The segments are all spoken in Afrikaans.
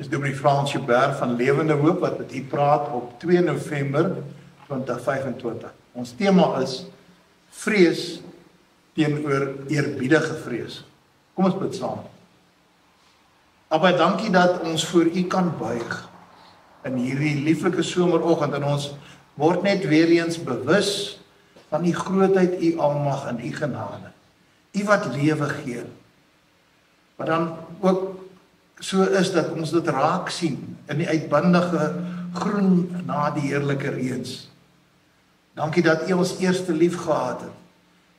Dis Dominee Frans Joubert van Lewende Hoop wat met u praat op 2 November 2025. Ons tema is vrees teenoor eerbiedige vrees. Kom ons bid saam. Abba, dankie dat ons voor u kan buig in hierdie lieflike someroggend en ons word net weer eens bewus van u grootheid, u almag en u genade. U wat lewe gee. Maar dan ook so is dat ons dit raak sien in die uitbundige groen na die heerlike reëns. Dankie dat u ons eerste lief gehad het,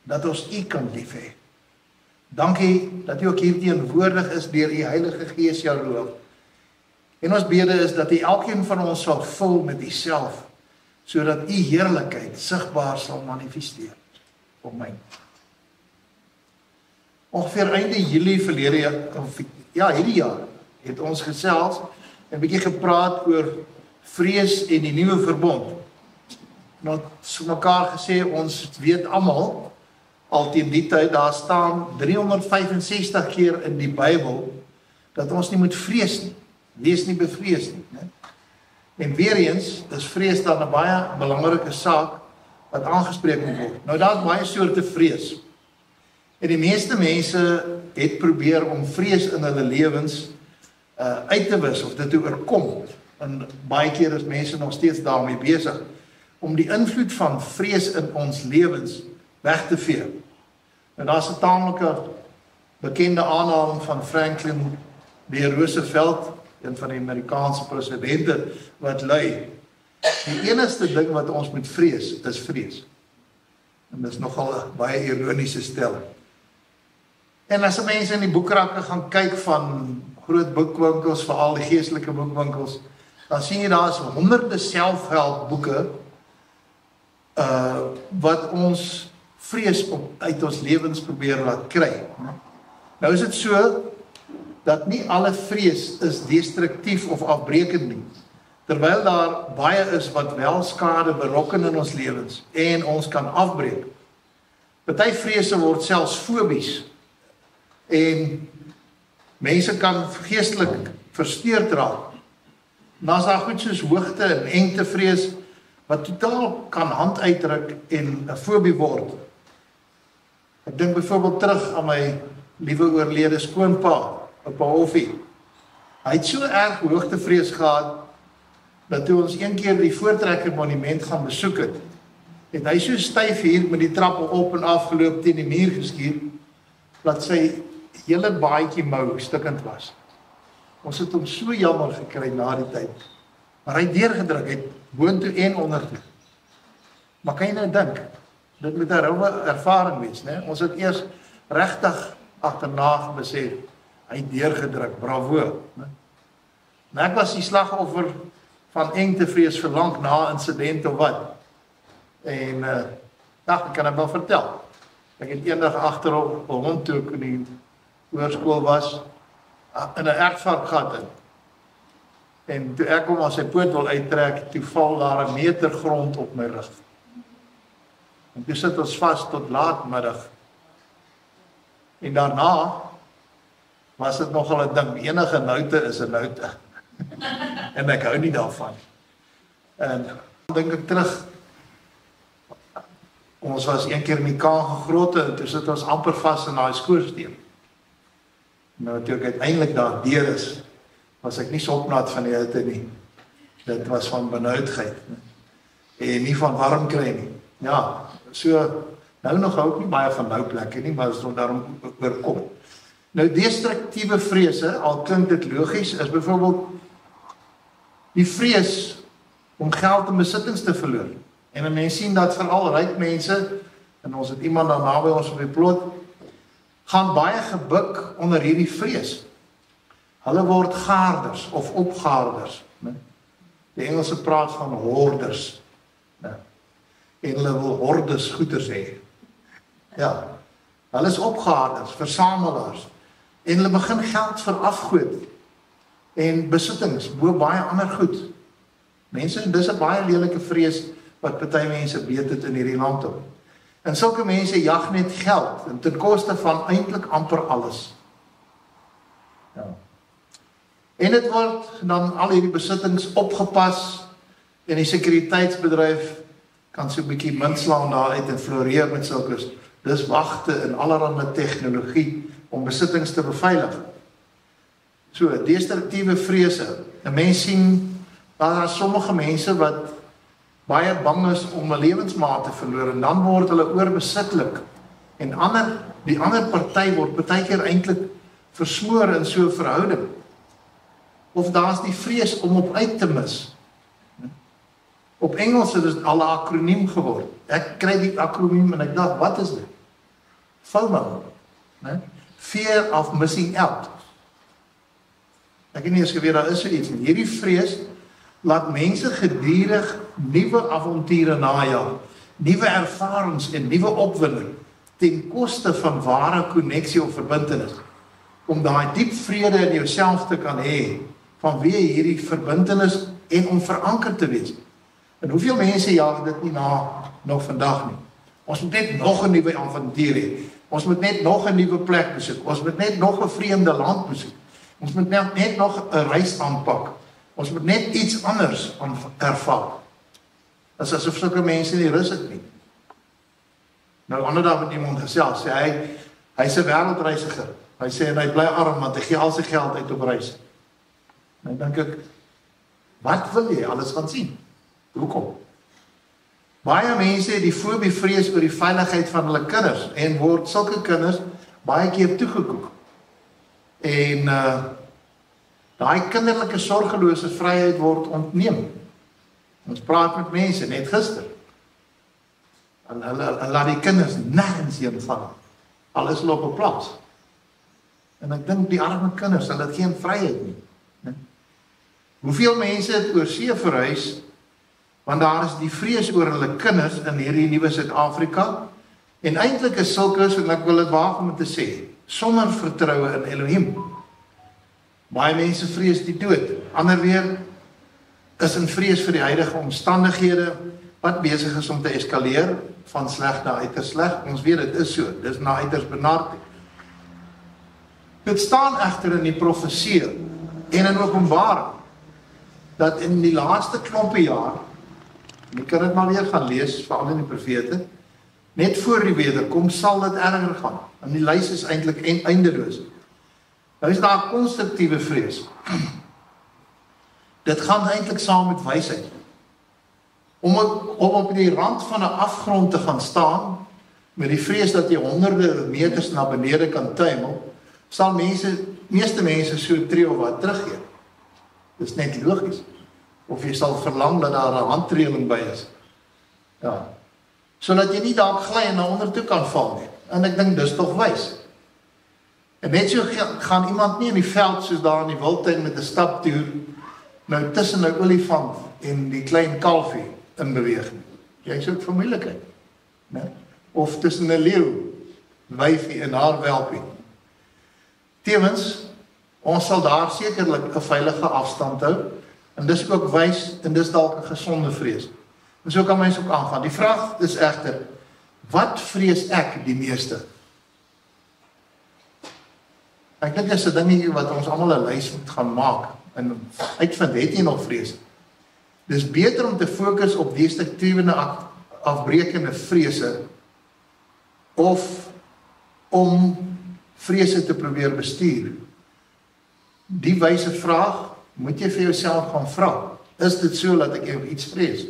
dat ons u kan lief hê. Dankie dat u ook hier teenwoordig is deur u Heilige Gees jou roof. En ons bede is dat u elkeen van ons sal vul met u self, sodat u heerlikheid sigbaar sal manifesteer op my. Ongeveer einde Julie verlede jaar, hierdie jaar, het ons gesels en 'n bietjie gepraat oor vrees en die nuwe verbond. Nou so mekaar gesê, ons weet almal al teen die tyd, daar staan 365 keer in die Bybel dat ons nie moet vrees nie. Wees nie bevrees nie, né? En weer eens is vrees dan 'n baie belangrike saak wat aangespreek moet word. Nou daar's baie soorte vrees. En die meeste mense het probeer om vrees in hulle lewens uit te wis of dit te oorkom. En baie keer is mense nog steeds daarmee besig om die invloed van vrees in ons lewens weg te vee. En daar's 'n taamlike bekende aanhaling van Franklin D. Roosevelt, een van die Amerikaanse presidente, wat lui: die enigste ding wat ons moet vrees, is vrees. En dis nogal 'n baie ironiese stelling. En as mense in die boekrakke gaan kyk van groot boekwinkels, veral die geestelike boekwinkels, dan sien jy daar's honderde selfhelpboeke wat ons vrees uit ons lewens probeer laat kry. Nou is dit so dat nie alle vrees is destruktief of afbreekend nie, terwyl daar baie is wat wel skade berokken in ons lewens en ons kan afbreek. Party vrese word selfs fobies en mense kan geestelik versteurd raak. Dan is daar goed soos hoogte en engtevrees wat totaal kan hand uitdruk en 'n fobie word. Ek dink byvoorbeeld terug aan my liewe oorlede skoonpa, Oupa Hoffie. Hy het so erg hoogtevrees gehad dat toe ons een keer die Voortrekker Monument gaan besoek het hy so styf hier met die trappe op en af geloop teen die muur geskiet dat sy hele baadjie mou stukkend was. Ons het hom so jammer gekry na die tyd. Maar hy het deurgedruk, het boontoe en ondertoe. Maar kan jy nou dink, dit moet 'n rowwe ervaring wees, né? Ons het eers regtig agterna besef, hy het deurgedruk, bravo. Maar ek was die slagoffer van engtevrees vir lank na insident of wat. En ek kan het wel vertel. Ek het eendag agter op 'n hond toe ek in die hoërskool was, in 'n ertvark gehad in. En toe ek hom aan sy poot wil uittrek, toe val daar 1 meter grond op my rug. En toe sit ons vas tot laatmiddag. En daarna was dit nogal 'n ding. Enige noute is 'n noute. En ek hou nie daarvan. En dan dink ek terug. Ons was een keer in die Kaange grotte en toe sit ons amper vas in daai skoorsteen. Nou toe ek uiteindelik daar deur is, was ek nie sopnat van die hitte nie. Dit was van benoudheid. En nie van warm kry nie. Ja, so nou nog hou ek nie baie van nou plekke nie, maar as ons daarom oorkom. Nou destruktiewe vrese, al klink dit logies, is byvoorbeeld die vrees om geld en besittings te verloor. En mense sien dat veral ryk mense, en ons het iemand daar naby ons op die plot, gaan baie gebuk onder hierdie vrees. Hulle word gaarders of opgaarders. Ne? Die Engelse praat van hoarders. Ne? En hulle wil hordes goeders hê. Ja, hulle is opgaarders, versamelaars. En hulle begin geld verafgoed en besittings bo baie ander goed. Mense, dis 'n baie lelike vrees wat party mense weet het in hierdie land op. En sulke mense jag net geld en ten koste van eintlik amper alles. Ja. En dit word dan al hierdie besittings opgepas en die sekuriteitsbedryf kan so 'n bietjie munt slaan daar uit en floreer met sulke dis wagte en allerlei tegnologie om besittings te beveilig. So, destruktiewe vrese. 'n Mens sien, daar is sommige mense wat baie bang is om 'n lewensmaat te verloor en dan word hulle oorbesitlik. En die ander party word baie keer eintlik versmoor in so 'n verhouding. Of daar's die vrees om op uit te mis. Op Engels het dit al 'n akroniem geword. Ek kry die akroniem en ek dink, wat is dit? FOMO. Fear of missing out. Ek het nie eens geweet daar is so iets nie. Hierdie vrees laat mense gedurig nuwe avonture najag, nuwe ervarings en nuwe opwinding ten koste van ware koneksie of verbintenis. Om daai diep vrede in jouself te kan hê vanweë hierdie verbintenis en om verankerd te wees. En hoeveel mense jaag dit nie na nog vandag nie. Ons moet net nog 'n nuwe avontuur hê. Ons moet net nog 'n nuwe plek besoek. Ons moet net nog 'n vreemde land besoek. Ons moet net nog 'n reis aanpak. Ons moet net iets anders ervaar. Dit is asof sulke mense nie rus het nie. Nou ander dag met iemand gesels, sê hy's 'n wêreldreisiger. Hy sê en hy bly arm want hy gee al sy geld uit op reis. Nou dink ek, wat wil jy alles gaan sien? Hoekom? Baie mense het die fobie vrees oor die veiligheid van hulle kinders en word sulke kinders baie keer toegekoek. En daai kinderlike sorgelose vryheid word ontneem. Ons praat met mense net gister. En hulle laat die kinders nêrens heen gaan. Alles loop op plaas. En ek dink die arme kinders, hulle het geen vryheid nie. Hoeveel mense het oor see verhuis, want daar is die vrees oor hulle kinders in hierdie nuwe Suid-Afrika, en eintlik is sulke, en ek wil dit waag om te sê, sonder vertroue in Elohim. Baie mense vrees die dood, ander weer is in vrees vir die huidige omstandighede, wat besig is om te eskaleer, van sleg na uiters sleg. Ons weet dit is so, dit is na uiters benartig. Dit staan egter in die profeseë en in Openbaring, dat in die laaste klompie jaar, en ek kan dit maar weer gaan lees, veral in die profete, net voor die wederkoms sal dit erger gaan. En die lys is eintlik eindeloos. Nou is daar konstruktiewe vrees. Dit gaan eintlik saam met wysheid. Om op die rand van 'n afgrond te gaan staan, met die vrees dat jy honderde meters na benede kan tuimel, sal meeste mense so tree of wat teruggee. Dis net logies. Of jy sal verlang dat daar 'n handreëling by is. Ja. Sodat jy nie dalk gly en na onder toe kan val nie. En ek dink dis tog wys. En net so gaan iemand nie in die veld soos daar in die wildtuin met 'n staptoer nou tussen 'n olifant en die klein kalfie in beweeg nie. Jy soek vir moeilikheid, né? Of tussen 'n leeu, wyfie en haar welpie. Tevens, ons sal daar sekerlik 'n veilige afstand hou, en dis ook wys en dis dalk 'n gesonde vrees. En so kan mens ook aangaan. Die vraag is egter, wat vrees ek die meeste? Ek dink dis 'n dingetjie wat ons almal 'n lys moet gaan maak en uitvind, het jy nog vrees? Dis beter om te fokus op destruktiewe afbreekende vrese of om vrese te probeer bestuur. Die wyse vraag moet jy vir jouself gaan vra. Is dit so dat ek iets vrees?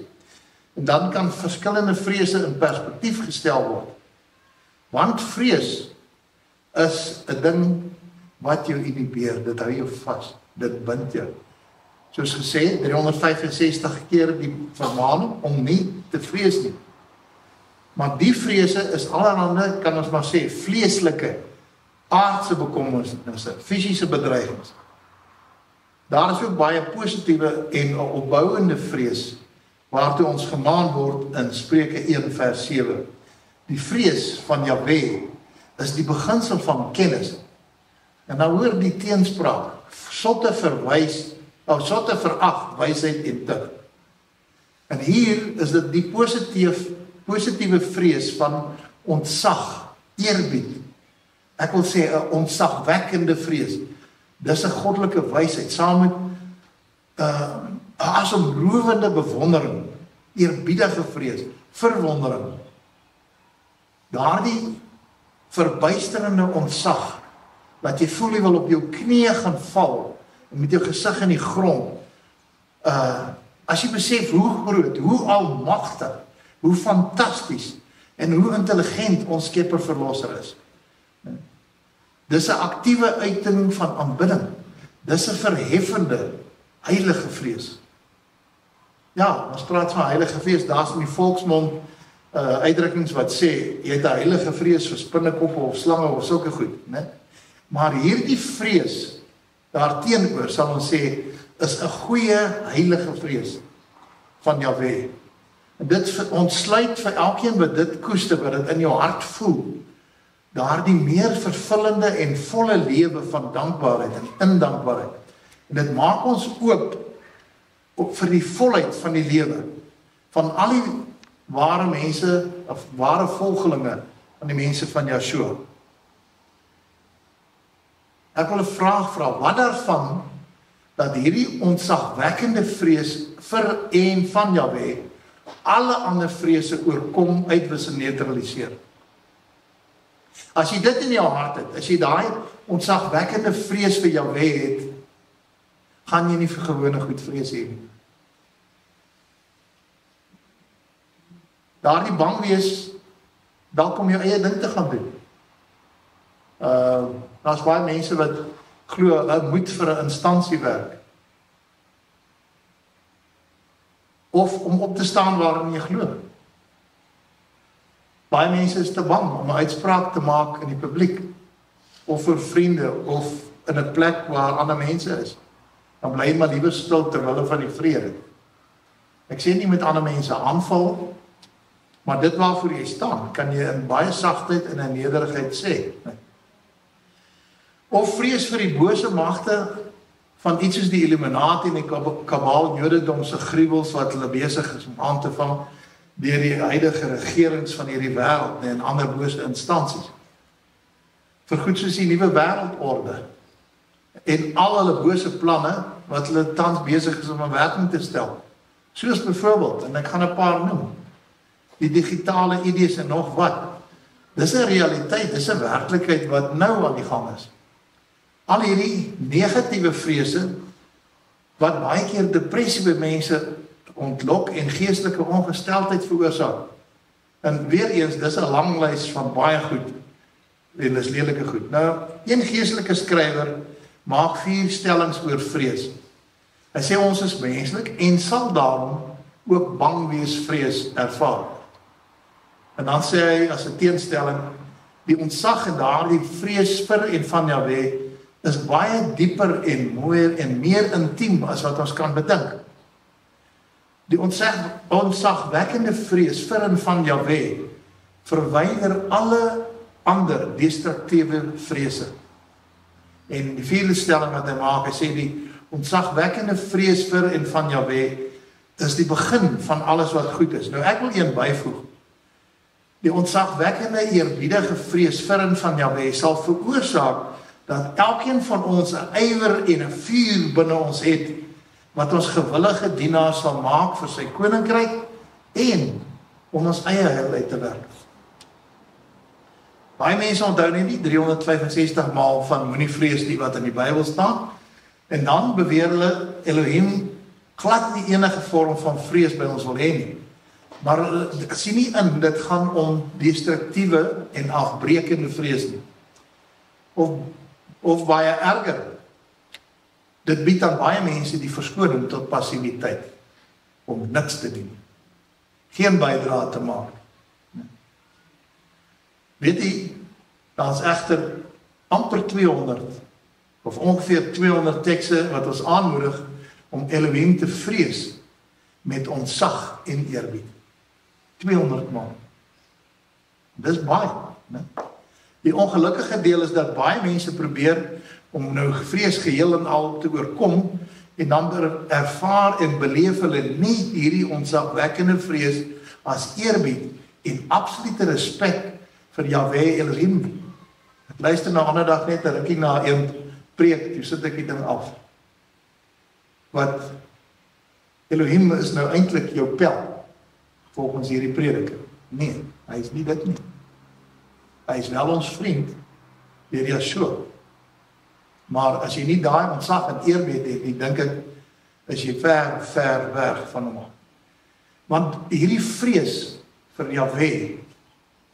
En dan kan verskillende vrese in perspektief gestel word. Want vrees is 'n ding wat jou inhibeer, dit hou jou vas, dit bind jou. Soos gesê, 365 keer die vermaning om nie te vrees nie. Maar die vrese is allerhande, kan ons maar sê, vleeslike, aardse bekommernisse, fisiese bedreigings. Daar is ook baie positiewe en opbouende vrees, waartoe ons gemaan word in Spreuke 1 vers 7. Die vrees van Jahwe is die beginsel van kennis. En nou hoor die teenspraak, sotte verag, wysheid en tug. En hier is dit die positiewe vrees van ontzag, eerbied. Ek wil sê 'n ontzagwekkende vrees. Dis 'n goddelike wysheid saam met 'n asemrowende bewondering, eerbiedige vrees, verwondering. Daardie verbuisterende ontzag, dat jy voel jy wil op jou knieë gaan val, met jou gesig in die grond. As jy besef hoe groot, hoe almagtig, hoe fantasties, en hoe intelligent ons Skepper Verlosser is. Dis 'n aktiewe uiting van aanbidding. Dis 'n verheffende, heilige vrees. Ja, ons praat van heilige vrees, daar's in die volksmond uitdrukkings wat sê, jy het 'n heilige vrees vir spinnekoppe of slange of sulke goed, né? Maar hierdie vrees daarteenoor sal ons sê is 'n goeie heilige vrees van Jahwe. En dit ontsluit vir elkeen wat dit koester, wat dit in jou hart voel, daardie meer vervullende en volle lewe van dankbaarheid en indankbaarheid. En dit maak ons oop vir die volheid van die lewe van al die ware mense of ware volgelinge van die mense van Yeshua. Ek wil 'n vraag vra, wat daarvan dat hierdie ontzagwekkende vrees vir en van Jahwe alle ander vrese oorkom, uitwis en neutraliseer? As jy dit in jou hart het, as jy daai ontzagwekkende vrees vir Jahwe het, gaan jy nie vir gewone goed vrees hê nie. Daardie bang wees, dalk om jou eie ding te gaan doen. Daar's baie mense wat glo hulle moet vir 'n instansie werk. Of om op te staan waarin jy glo. Baie mense is te bang om 'n uitspraak te maak in die publiek, of vir vriende, of in 'n plek waar ander mense is. Dan bly maar liewer stil ter wille van die vrede. Ek sê nie met ander mense aanval, maar dit waarvoor jy staan, kan jy in baie sagtheid en in nederigheid sê. Of vrees vir die bose magte van iets soos die Illuminati en die Kabal Jodendom se gruwels wat hulle besig is om aan te vang deur die huidige regerings van hierdie wêreld en ander bose instansies. Vir goed soos die nuwe wêreldorde en al hulle bose planne wat hulle tans besig is om in werking te stel. Soos byvoorbeeld, en ek gaan 'n paar noem, die digitale idees en nog wat. Dis 'n realiteit, dis 'n werklikheid wat nou aan die gang is. Al hierdie negatiewe vrese wat baie keer depressie by mense ontlok en geestelike ongesteldheid veroorsaak. En weer eens, dis 'n lang lys van baie goed en dis lelike goed. Nou, een geestelike skrywer maak 4 stellings oor vrees. Hy sê ons is menslik en sal daarom ook bang wees, vrees ervaar. En dan sê hy as 'n teenstelling, die ontzag en daardie vrees vir en van Jahwe is baie dieper en mooier en meer intiem as wat ons kan bedink. Die ontzagwekkende vrees vir en van Jahwe verwyder alle ander destruktiewe vrese. En die 4de stelling wat hy maak, hy sê die ontzagwekkende vrees vir en van Jahwe is die begin van alles wat goed is. Nou ek wil een byvoeg. Die ontzagwekkende eerbiedige vrees vir en van Jahwe sal veroorsaak dat elkeen van ons 'n ywer en 'n vuur binne ons het wat ons gewillige dienaars sal maak vir sy koninkryk en om ons eie heil uit te werk. Baie mense onthou nie 365 maal van moenie vrees nie wat in die Bybel staan, en dan beweer hulle Elohim glad nie enige vorm van vrees by ons wil hê nie. Maar ek sien nie in dit gaan om destruktiewe en afbreekende vrees nie. Of baie erger. Dit bied aan baie mense die verskoning tot passiwiteit om niks te doen. Geen bydrae te maak. Weet jy, daar is egter amper 200 of ongeveer 200 tekste wat ons aanmoedig om Elohim te vrees met ontzag en eerbied. 200 maal. Dis baie, né? Die ongelukkige deel is dat baie mense probeer om nou vrees geheel en al te oorkom en dan ervaar en beleef hulle nie hierdie ontzagwekkende vrees as eerbied en absolute respek vir Jahwe Elohim. Ek luister nou ander dag net 'n rukkie na 'n preek, toe sit ek die ding af. Wat Elohim is nou eintlik jou pel, volgens hierdie prediker. Nee, hy is nie dit nie. Hy is wel ons vriend, deur Yeshua. Maar as jy nie daai ontzag en eerbied het nie, dink ek, is jy ver, ver weg van hom. Want hierdie vrees vir Jahwe,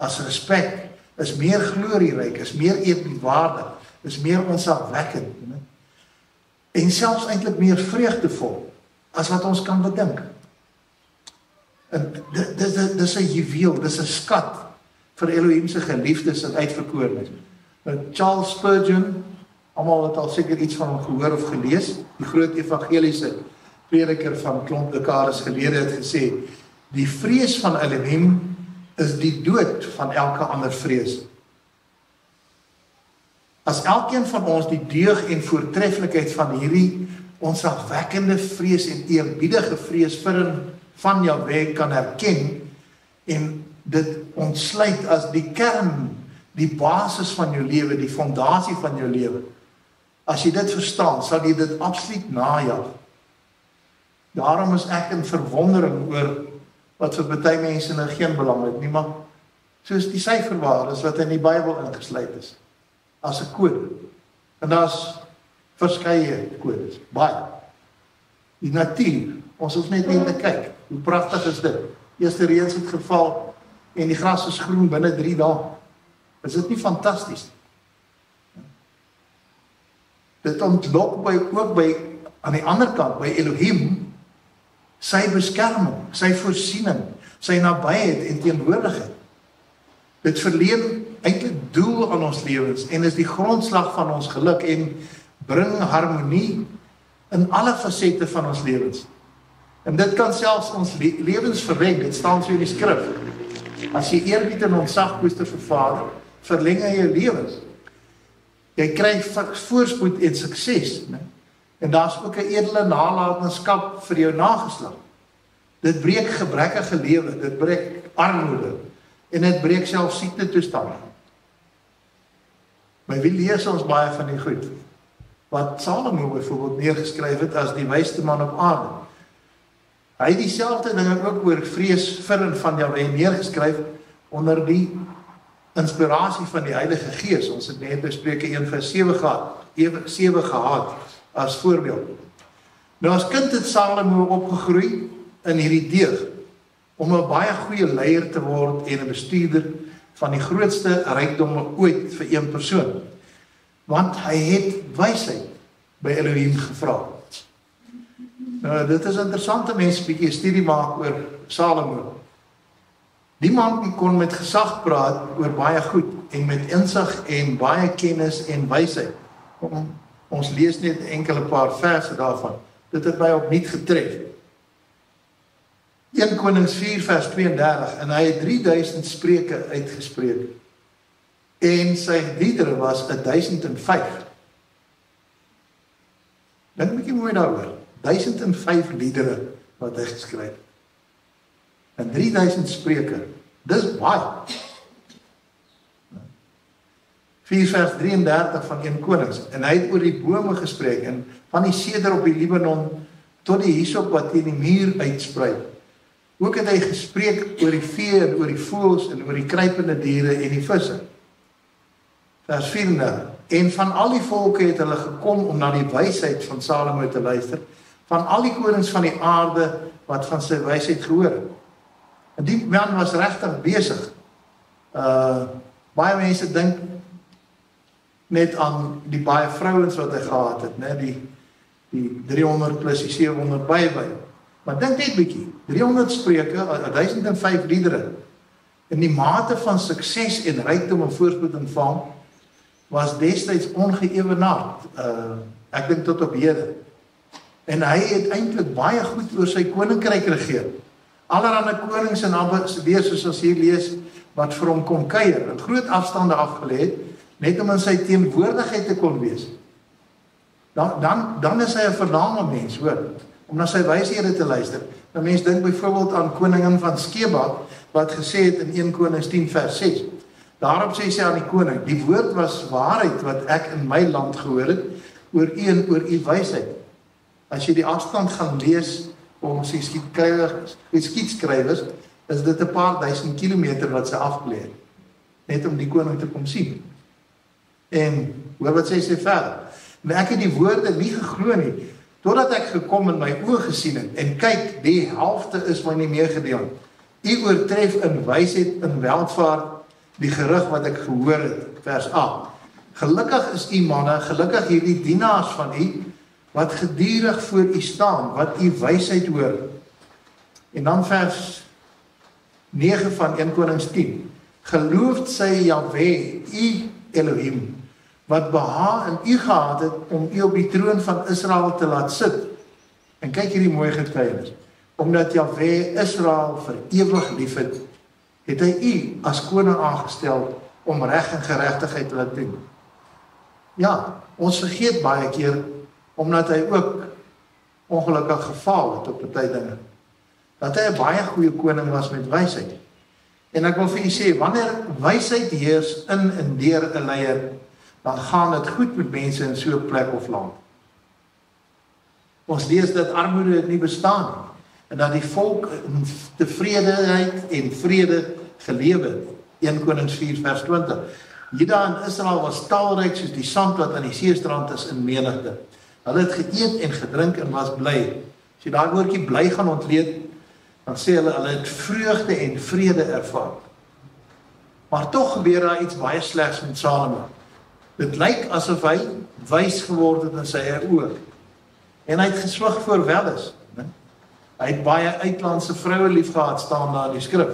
as respek, is meer glorieryk, is meer eerbiedwaardig, is meer ontzagwekkend, en selfs eintlik meer vreugdevol, as wat ons kan bedink. En dis 'n juweel, dis 'n skat vir Elohim se geliefdes en uitverkorenes. Charles Spurgeon, almal het al seker iets van hom gehoor of gelees, die groot evangeliese prediker van klomp dekades gelede het gesê, die vrees van Elohim is die dood van elke ander vrees. As elkeen van ons die deug en voortreffelikheid van hierdie ontzagwekkende vrees en eerbiedige vrees van Jahwe kan herken en dit ontsluit as die kern, die basis van jou lewe, die fondasie van jou lewe. As jy dit verstaan, sal jy dit absoluut najag. Daarom is ek in verwondering oor wat vir baie mense nou geen belang het nie, maar soos die syferwaardes wat in die Bybel ingesluit is, as 'n kode. En daar's verskeie kodes, baie. Die natuur, ons hoef net te kyk, hoe pragtig is dit? Eerste reëns het geval, en die gras is groen binne 3 dae. Is dit nie fantasties? Dit ontlok ook by, aan die ander kant, by Elohim, sy beskerming, sy voorsiening, sy nabyheid en teenwoordigheid. Dit verleen eintlik doel aan ons lewens en is die grondslag van ons geluk en bring harmonie in alle fasette van ons lewens. En dit kan selfs ons lewens verleng, dit staan so in die skrif. As jy eerbied en ontzag koester vir Vader, verleng hy jou lewens. Jy kry voorspoed en sukses, né? En daar's ook 'n edele nalatenskap vir jou nageslag. Dit breek gebrekkige lewe, dit breek armoede, en dit breek self siektetoestande. Maar wie lees ons baie van die goed? Wat Salomo byvoorbeeld neergeskryf het as die wysste man op aarde. Hy het dieselfde dinge ook oor vrees vir en van Jahwe neergeskryf onder die inspirasie van die Heilige Gees. Ons het net Spreuke 1:7 gehad as voorbeeld. Nou as kind het Salomo opgegroei in hierdie deug om 'n baie goeie leier te word en 'n bestuurder van die grootste rykdomme ooit vir een persoon. Want hy het wysheid by Elohim gevra. Nou, dit is interessant, mense bietjie 'n studie maak oor Salomo. Die man kon met gesag praat oor baie goed en met insig en baie kennis en wysheid. Ons lees net enkele paar verse daarvan. Dit het my opnuut getref. 1 Konings 4 vers 32 en hy het 3000 spreuke uitgespreek. En sy liedere was 1005. Dink 'n bietjie mooi daaroor. 1005 liedere wat hy geskryf het. En 3000 spreuke. Dis baie. 4 vers 33 van 1 Konings. En hy het oor die bome gespreek en van die seder op die Libanon tot die hyssop wat teen die muur uitsprei. Ook het hy gespreek oor die vee en oor die voëls en oor die kruipende diere en die visse. Vers 34. En van al die volke het hulle gekom om na die wysheid van Salomo te luister, van al die konings van die aarde wat van sy wysheid gehoor het. En die man was regtig besig. Baie mense dink net aan die baie vrouens wat hy gehad het, né? Die 300 plus die 700 by. Maar dink net bietjie, 300 spreuke, 1005 liedere. En die mate van sukses en rykdom en voorspoed en faam was destyds ongeëwenaard. Ek dink tot op hede. En hy het eintlik baie goed oor sy koninkryk regeer. Allerhande konings en ambassadeurs soos ons hier lees wat vir hom kom kuier, en groot afstande afgelê het, net om in sy teenwoordigheid te kon wees. Dan is hy 'n vername mens, hoor, om na sy wyshede te luister. 'n Mens dink byvoorbeeld aan koningin van Skeba wat gesê het in 1 Konings 10 vers 6. Daarop sê sy aan die koning: "Die woord was waarheid wat ek in my land gehoor het, oor u wysheid. As jy die afstand gaan lees, ons geskietskrywers, is dit 'n paar duisend kilometer wat sy afgeleer, net om die koning te kom sien. En hoor wat sê verder. En ek het die woorde nie geglo nie, totdat ek gekom en my oë gesien het, en kyk, die helfte is my nie meegedeel. U oortref in wysheid en welvaart die gerug wat ek gehoor het, vers 8. Gelukkig is u manne, gelukkig hierdie dienaars van u, wat gedurig voor u staan, wat u wysheid hoor. En dan vers 9 van 1 Konings 10. Geloofd sy Jahwe, u Elohim, wat behaag in u gehad het om u op die troon van Israel te laat sit. En kyk hierdie mooi getuienis. Omdat Jahwe Israel vir ewig liefhet, het hy u as koning aangestel om reg en geregtigheid te laat doen. Ja, ons vergeet baie keer, omdat hy ook ongelukkig gefaal het op baie dinge, dat hy 'n baie goeie koning was met wysheid. En ek wil vir u sê, wanneer wysheid heers in en deur 'n leier, dan gaan dit goed met mense in so 'n plek of land. Ons lees dat armoede het nie bestaan nie, en dat die volk in tevredenheid en vrede geleef het. 1 Konings 4 vers 20. Juda en Israel was talryk soos die sand wat aan die seestrand is in menigte. Hulle het geëet en gedrink en was bly. As jy daai woordjie bly gaan ontleed, dan sê hulle het vreugde en vrede ervaar. Maar tog gebeur daar iets baie slegs met Salomo. Dit lyk asof hy wys geword het in sy eie oë. En hy het geswyg voor welles. Hy het baie uitlandse vroue lief gehad, staan daar in die skrif.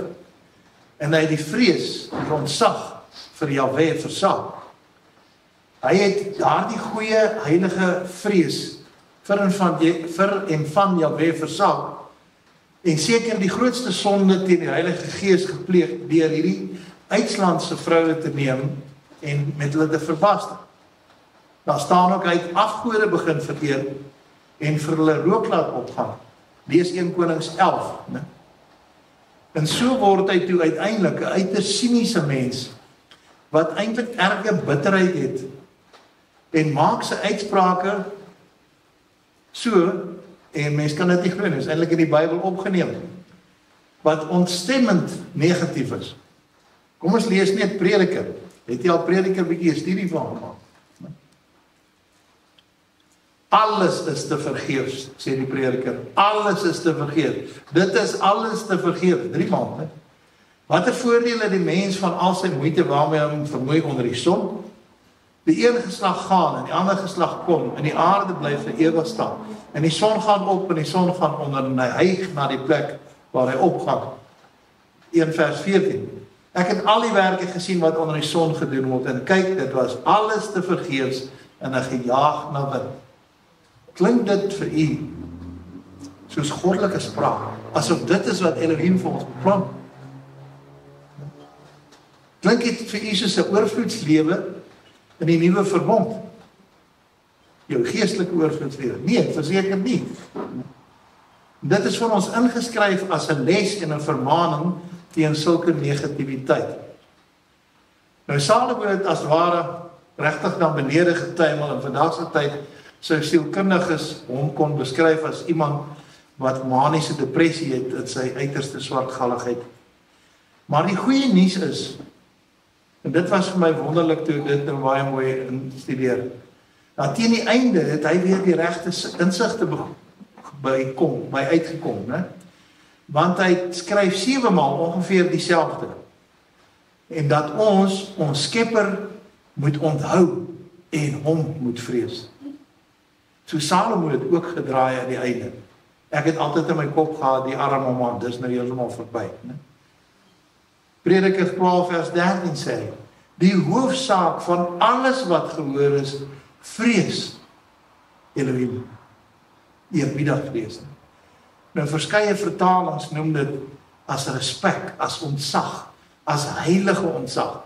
En hy het die vrees, die ontzag vir Jahwe versaak. Hy het daardie goeie heilige vrees vir en van Jahwe versaak. En seker die grootste sonde teen die Heilige Gees gepleeg deur hierdie uitlandse vroue te neem en met hulle te verbaster. Daar staan ook hy het afgode begin vereer en vir hulle rook laat opgaan. Lees 1 Konings 11. Ne? En so word hy toe uiteindelik 'n uiters siniese mens wat eintlik erge bitterheid het en maak sy uitsprake so, en mens kan dit nie glo nie, is eintlik in die Bybel opgeneem, wat ontstemmend negatief is. Kom ons lees net Prediker. Het jy al Prediker bietjie 'n studie van gemaak? Alles is te vergeefs, sê die Prediker. Alles is te vergeefs. Dit is alles te vergeefs. 3 maande. Watter voordeel het die mens van al sy moeite waarmee hy hom vermoei onder die son? Die een geslag gaan en die ander geslag kom en die aarde bly vir ewig staan. En die son gaan op en die son gaan onder en hy hyg na die plek waar hy opgaan. 1 vers 14. Ek het al die werke gesien wat onder die son gedoen word en kyk, dit was alles te vergeefs en 'n gejaag na wind. Klink dit vir u soos goddelike spraak, asof dit is wat Elohim vir ons beplan? Klink dit vir u soos 'n oorvloedslewe in die nuwe verbond? Jou geestelike oorvloedslewe? Nee, verseker nie. Dit is vir ons ingeskryf as 'n les en 'n vermaaning teen sulke negativiteit. Nou Salomo het as ware regtig dan benede getuimel in vandag se tyd sou sielkundiges hom kon beskryf as iemand wat maniese depressie het in sy uiterste swartgalligheid. Maar die goeie nuus is, en dit was vir my wonderlik toe dit nou baie mooi instudeer, dat teen die einde het hy weer die regte insigte by uitgekom, né? Want hy skryf 7 maal ongeveer dieselfde. En dat ons Skepper moet onthou en hom moet vrees. So Salomo het ook gedraai aan die einde. Ek het altyd in my kop gehad, die arme man, dis nou heeltemal verby, né? Prediker 12 vers 13 sê, die hoofsaak van alles wat gehoor is, vrees Elohim. Eerbiedig vrees. Nou verskeie vertalings noem dit as respek, as ontzag, as heilige ontzag,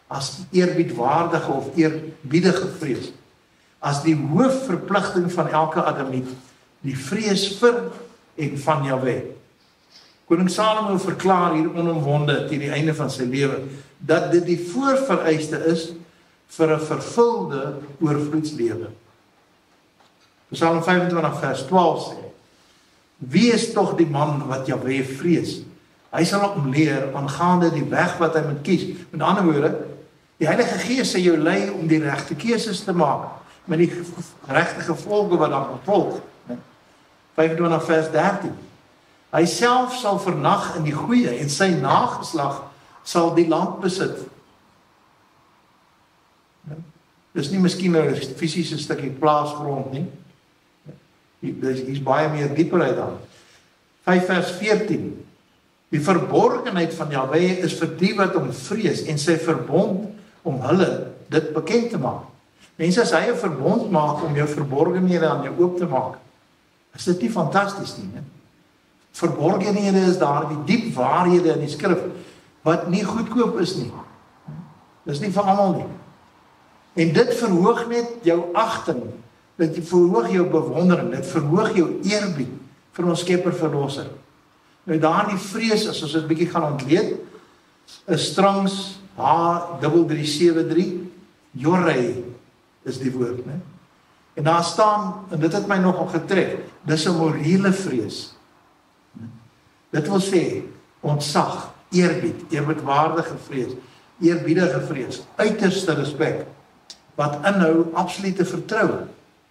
as eerbiedwaardige of eerbiedige vrees, as die hoofverpligting van elke Adamiet, die vrees vir en van Jahwe. Koning Salomo verklaar hier onomwonde teen die einde van sy lewe, dat dit die voorvereiste is vir 'n vervulde oorvloedslewe. Psalm 25 vers 12 sê, wie is tog die man wat Jahwe vrees? Hy sal hom leer aangaande die weg wat hy moet kies. Met ander woorde, die Heilige Gees sal jou lei om die regte keuses te maak, met die regte gevolge wat dan gevolg. 25 vers 13. Hy self sal vernag in die goeie en sy nageslag sal die land besit. Dis nie miskien 'n fisiese stukkie plaasgrond nie. Hier's baie meer dieper uit dan. 5 vers 14. Die verborgenheid van Jahwe is vir die wat hom vrees en sy verbond om hulle dit bekend te maak. Mense, as hy 'n verbond maak om jou verborgenhede aan jou oop te maak, is dit nie fantasties nie, né? Verborgenhede is daar, die diep waarhede in die skrif, wat nie goedkoop is nie. Dis nie vir almal nie. En dit verhoog net jou agting, dit verhoog jou bewondering, dit verhoog jou eerbied vir ons Skepper Verlosser. Nou daardie vrees, as ons dit bietjie gaan ontleed, is Strong's H3373, Jorei is die woord, né? En daar staan, en dit het my nogal getrek, dis 'n morele vrees. Dit wil sê, ontzag, eerbied, eerbiedwaardige vrees, eerbiedige vrees, uiterste respek, wat inhou absolute vertroue.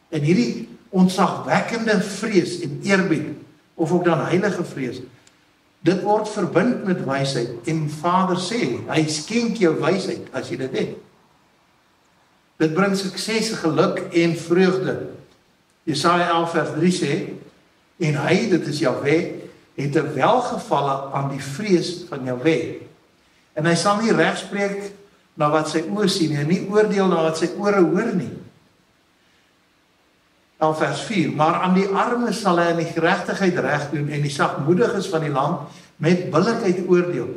En hierdie ontzagwekkende vrees en eerbied, of ook dan heilige vrees, dit word verbind met wysheid. En Vader sê, hy skenk jou wysheid as jy dit het. Dit bring sukses, geluk en vreugde. Jesaja 11 vers 3 sê, en hy, dit is Jahwe, het 'n welgevalle aan die vrees van Jahwe. En hy sal nie regspreek na wat sy oë sien en nie oordeel na wat sy ore hoor nie. 11 vers 4, maar aan die armes sal hy in die geregtigheid reg doen en die sagmoediges van die land met billikheid oordeel.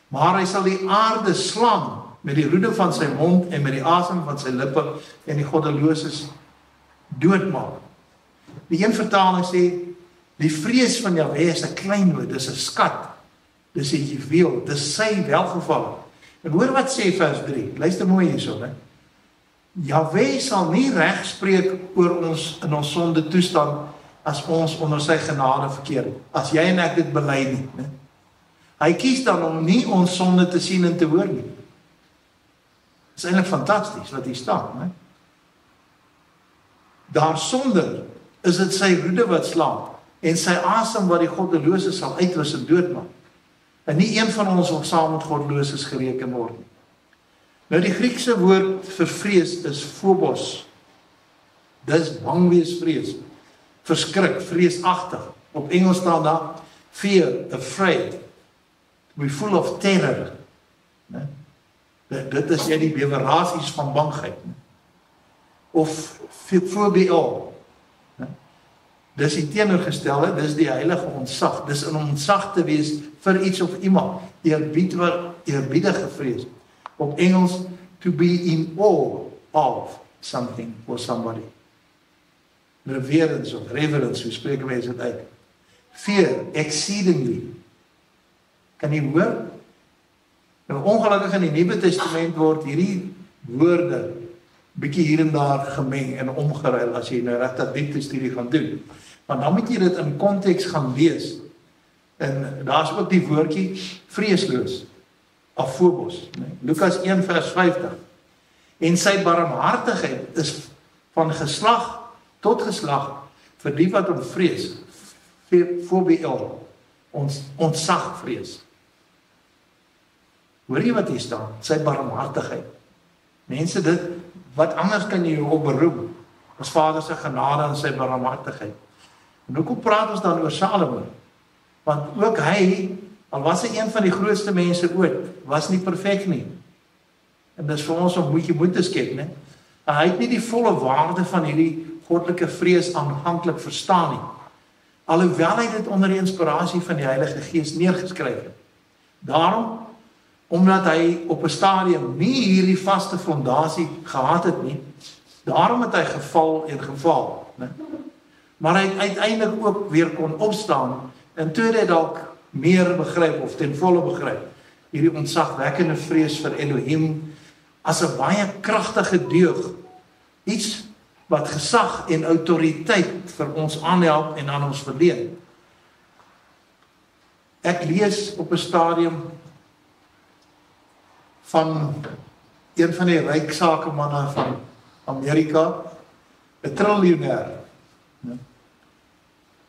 Maar hy sal die aarde slaan met die roede van sy mond en met die asem van sy lippe en die goddeloses doodmaak. Die een vertaling sê, die vrees van Jahwe is 'n kleinwoord, dis 'n skat, dis 'n juweel, dis sy welgevalle. En hoor wat sê vers 3, luister mooi hierso, né? Jahwe sal nie regspreek oor ons in ons sonde toestand as ons onder sy genade verkeer, as jy en ek dit bely nie, né? Hy kies dan om nie ons sonde te sien en te hoor nie. Dit is eintlik fantasties wat hier staan, né? Daarsonder is dit sy roede wat slaan en sy asem wat die goddelose sal uitwis en doodmaak. En nie een van ons wil saam met goddeloses gereken word nie. Nou die Griekse woord vir vrees is phobos. Dis bang wees vrees. Verskrik, vreesagtig. Op Engels staan daar fear, afraid. To be full of terror. Dit is die bewerasies van bangheid. Of phobia. Dis die teenoorgestelde, dis die heilige ontzag. Dis 'n ontzag te wees vir iets of iemand. Eerbiedige vrees. Op Engels, to be in awe of something or somebody. Reverence of reverence, hoe spreek mense dit uit? Fear, exceedingly. Kan jy hoor? Nou ongelukkig in die Nuwe Testament word hierdie woorde bietjie hier en daar gemeng en omgeruil as jy nou regtig diepte studie gaan doen. Maar dan moet jy dit in konteks gaan lees. En daar's ook die woordjie vreesloos. Phobos, nee. Lukas 1 vers 50. En sy barmhartigheid is van geslag tot geslag vir die wat hom vrees. Phobia, ontzag vrees. Hoor jy wat hier staan? Sy barmhartigheid. Mense, dit, wat anders kan jy op beroep as Vader se genade en sy barmhartigheid. En hoekom praat ons dan oor Salomo? Want ook hy, al was hy een van die grootste mense ooit, was nie perfek nie. En dis vir ons om moed te skep, né? Hy het nie die volle waarde van hierdie goddelike vrees aanvanklik verstaan nie. Alhoewel hy dit onder die inspirasie van die Heilige Gees neergeskryf het. Daarom, omdat hy op 'n stadium nie hierdie vaste fondasie gehad het nie, daarom het hy geval en gefaal, né? Maar hy het uiteindelik ook weer kon opstaan en toe hy dalk meer begryp of ten volle begryp hierdie ontzagwekkende vrees vir Elohim as 'n baie kragtige deug, iets wat gesag en autoriteit vir ons aanhelp en aan ons verleen. Ek lees op 'n stadium van een van die ryk sakemanne van Amerika, 'n triljoenêr.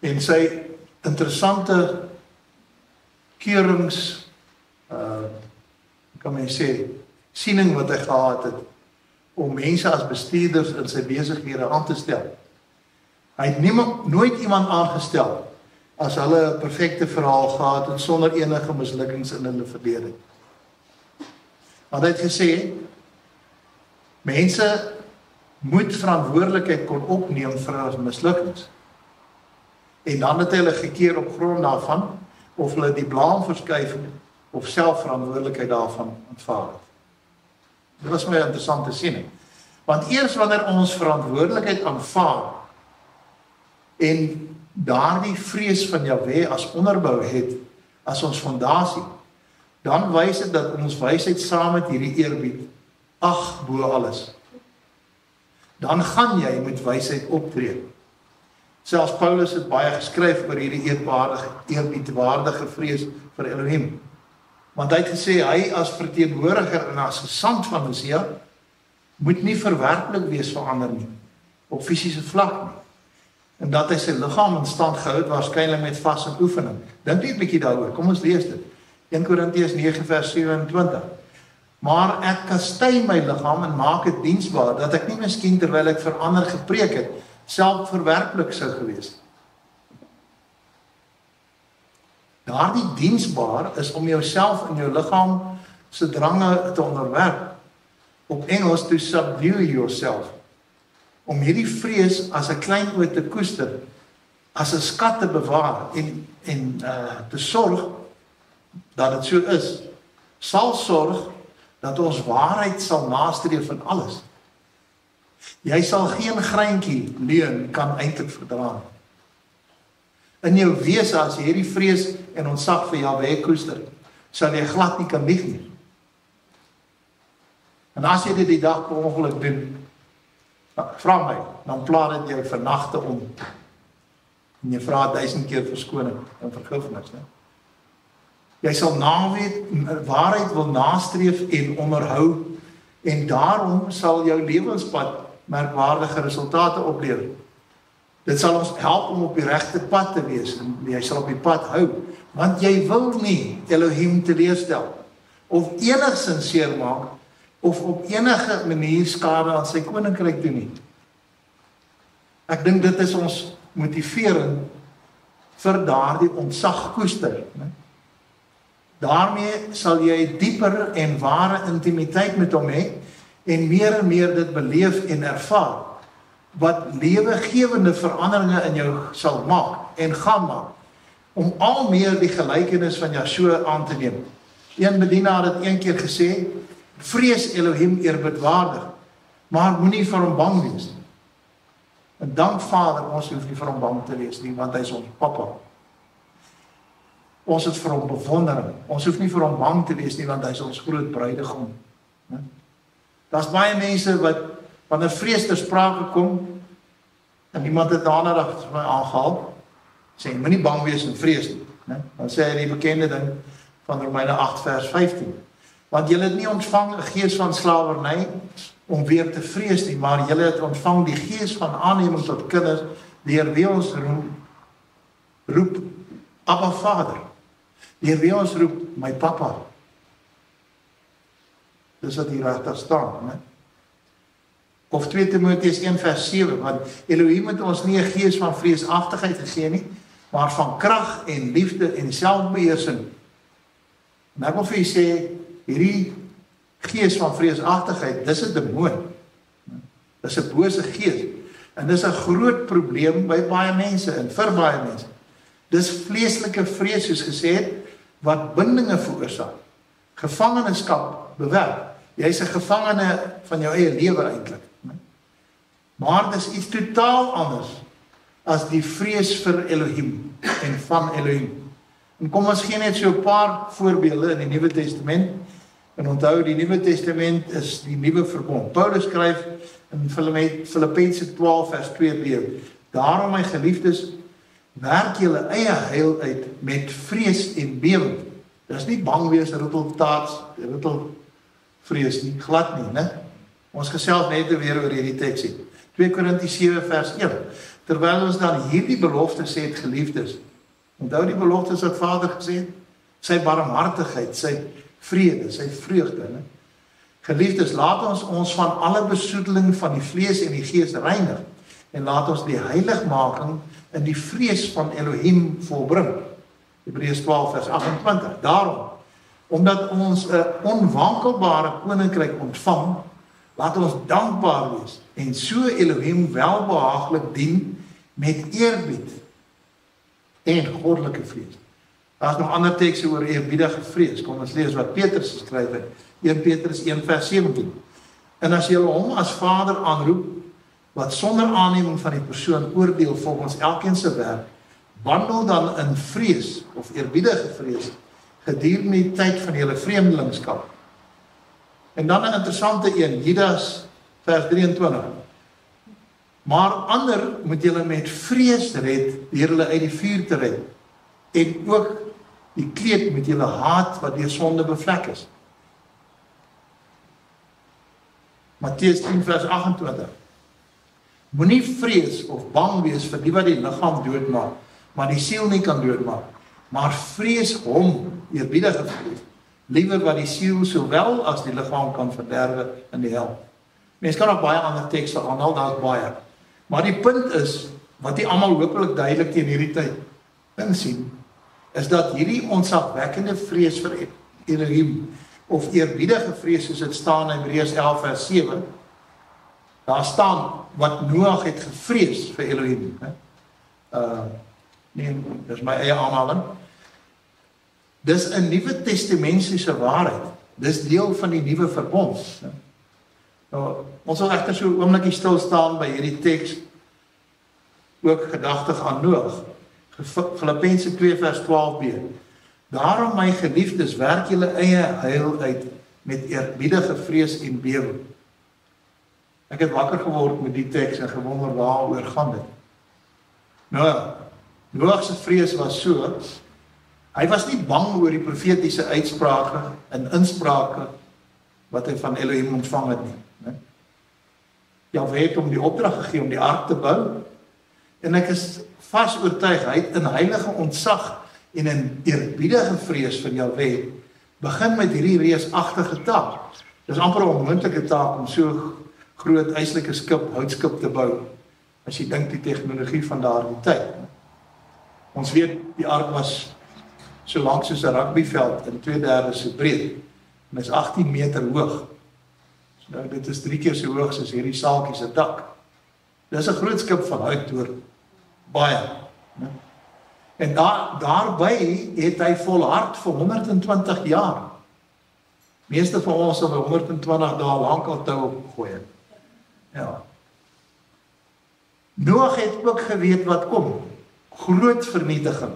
En sy interessante keurings, kan mens sê, siening wat hy gehad het, om mense as bestuurders in sy besighede aan te stel. Hy het nooit iemand aangestel as hulle 'n perfekte verhaal gehad het sonder enige mislukkings in hulle verlede. Want hy het gesê, mense moet verantwoordelikheid kon opneem vir hulle mislukkings. En dan het hulle gekeer op grond daarvan, of hulle die blaam verskuif of self verantwoordelikheid daarvan aanvaar het. Dit was my 'n interessante siening. Want eers wanneer ons verantwoordelikheid aanvaar en daardie vrees van Jahwe as onderbou het, as ons fondasie, dan wys dit dat ons wysheid saam met hierdie eerbied ag bo alles. Dan gaan jy met wysheid optree. Selfs Paulus het baie geskryf oor hierdie eerbiedwaardige vrees vir Elohim. Want hy het gesê, hy as verteenwoordiger en as gesant van Messia, moet nie verwerplik wees vir ander nie, op fisiese vlak nie. En dat hy sy liggaam in stand gehou het, waarskynlik met vas en oefening. Dink net 'n bietjie daaroor, kom ons lees dit. 1 Korintiërs 9 vers 27. Maar ek kastei my liggaam en maak dit diensbaar, dat ek nie miskien terwyl ek vir ander gepreek het, self verwerplik sou gewees. Daardie diensbaar is om jouself en jou liggaam se drange te onderwerp. Op Engels, to subdue yourself. Om hierdie vrees as 'n klein oor te koester, as 'n skat te bewaar en te sorg dat dit so is, sal sorg dat ons waarheid sal nastreef van alles. Jy sal geen greintjie leuen kan eintlik verdra. In jou wese as jy hierdie vrees en ontzag vir Jahwe koester, sal jy glad nie kan lieg nie. En as jy dit die dag per ongeluk doen, vra my, dan pla dit jou vir nagte om. En jy vra 1000 keer verskoning en vergifnis, né? Jy sal waarheid wil nastreef en onderhou, en daarom sal jou lewenspad merkwaardige resultate oplewer. Dit sal ons help om op die regte pad te wees, en jy sal op die pad hou, want jy wil nie Elohim teleurstel, of enigstens seermaak, of op enige manier skade aan sy koninkryk doen nie. Ek dink dit is ons motivering vir daardie ontzag koester, né? Daarmee sal jy dieper en ware intimiteit met hom hê en meer dit beleef en ervaar, wat lewegewende veranderinge in jou sal maak en gaan maak, om al meer die gelykenis van Yeshua aan te neem. Een bedienaar het een keer gesê, vrees Elohim eerbidwaardig, maar moenie vir hom bang wees nie. En dank Vader, ons hoef nie vir hom bang te wees nie, want hy is ons Papa. Ons het vir hom bewondering. Ons hoef nie vir hom bang te wees nie, want hy is ons groot bruidegom. Daar's baie mense wat wanneer vrees ter sprake kom, en iemand het daarna vir my aangehaal, sê, moenie bang wees en vrees nie. Dan sê hy die bekende ding van Romeine 8 vers 15. Want julle het nie ontvang 'n gees van slawerny om weer te vrees nie, maar julle het ontvang die gees van aanneming tot kinders, deur wie ons roep, Abba Vader. Deur wie ons roep, my Papa. Dis wat hier regter staan, né? Of 2 Timoteus 1 vers 7, want Elohim het ons nie 'n gees van vreesagtigheid gegee nie, maar van krag en liefde en selfbeheersing. En ek wil vir julle sê, hierdie gees van vreesagtigheid, dis 'n demoon. Dis 'n bose gees. En dis 'n groot probleem by baie mense en vir baie mense. Dis vleeslike vrees, soos gesê het, wat bindinge veroorsaak. Gevangenskap bewerk. Jy's 'n gevangene van jou eie lewe eintlik. Maar dis iets totaal anders as die vrees vir Elohim en van Elohim. En kom ons gee net so 'n paar voorbeelde in die Nuwe Testament. En onthou, die Nuwe Testament is die nuwe verbond. Paulus skryf in Filippense 12 vers 2b. Daarom my geliefdes, werk julle eie heil uit met vrees en bewering. Dis nie bang wees, vrees nie, glad nie, né? Ons gesels net weer oor hierdie teks hier. 2 Korintiërs 7 vers 1. Terwyl ons dan hierdie beloftes het, geliefdes, onthou die beloftes wat Vader gesê het, sy barmhartigheid, sy vrede, sy vreugde, né? Geliefdes, laat ons van alle besoedeling van die vlees en die gees reinig, en laat ons die heiligmaking in die vrees van Elohim volbring. Hebreërs 12 vers 28. Daarom, omdat ons 'n onwankelbare koninkryk ontvang, laat ons dankbaar wees en so Elohim welbehaaglik dien met eerbied en goddelike vrees. Daar is nog ander tekste oor eerbiedige vrees. Kom ons lees wat Petrus geskryf het. 1 Petrus 1 vers 17. En as julle hom as Vader aanroep, wat sonder aanneming van die persoon oordeel volgens elkeen se werk, wandel dan in vrees of eerbiedige vrees gedurende die tyd van julle vreemdelingskap. En dan 'n interessante een, Judas vers 23. Maar ander moet julle met vrees red deur hulle uit die vuur te red, en ook die kleed met julle haat wat deur sonde bevlek is. Matteus 10 vers 28. Moenie vrees of bang wees vir die wat die liggaam doodmaak, maar die siel nie kan doodmaak. Maar vrees hom, eerbiedige vrees, liewer wat die siel sowel as die liggaam kan verderwe in die hel. Mens kan ook baie ander tekste aanhaal, daar's baie. Maar die punt is, wat die almal hopelik duidelik teen hierdie tyd insien, is dat hierdie ontzagwekkende vrees vir Elohim, of eerbiedige vrees soos dit staan in Hebreërs 11 vers 7, daar staan wat Noag het gevrees vir Elohim. Nee, dis my eie aanhaling. Dis 'n Nuwe Testamentiese waarheid. Dis deel van die nuwe verbond. Nou, ons wil egter so 'n oombliekie stil staan by hierdie teks, ook gedagtig aan Noag. Filippense 2 vers 12b. Daarom my geliefdes, werk julle eie heil uit met eerbiedige vrees en bewering. Ek het wakker geword met die teks en gewonder waaroor gaan dit. Nou, Noag se vrees was so, hy was nie bang oor die profetiese uitsprake en insprake wat hy van Elohim ontvang het nie. Jahwe het hom die opdrag gegee om die ark te bou, en ek is vas oortuig, hy het in heilige ontzag en in eerbiedige vrees vir Jahwe begin met hierdie reusagtige taak. Dis amper 'n onmoontlike taak om so groot eislike skip, houtskip te bou, as jy dink die tegnologie van daardie tyd. Ons weet, die ark was so lank soos 'n rugbyveld en 2/3 so breed, en is 18 meter hoog. So nou, dit is 3 keer so hoog soos hierdie saaltjie se dak. Dis 'n groot skip van hout hoor, baie. En daarby het hy volhard vir 120 jaar. Meeste van ons sal 120 dae lank al tou opgooi. Ja. Noag het ook geweet wat kom. Groot vernietiging.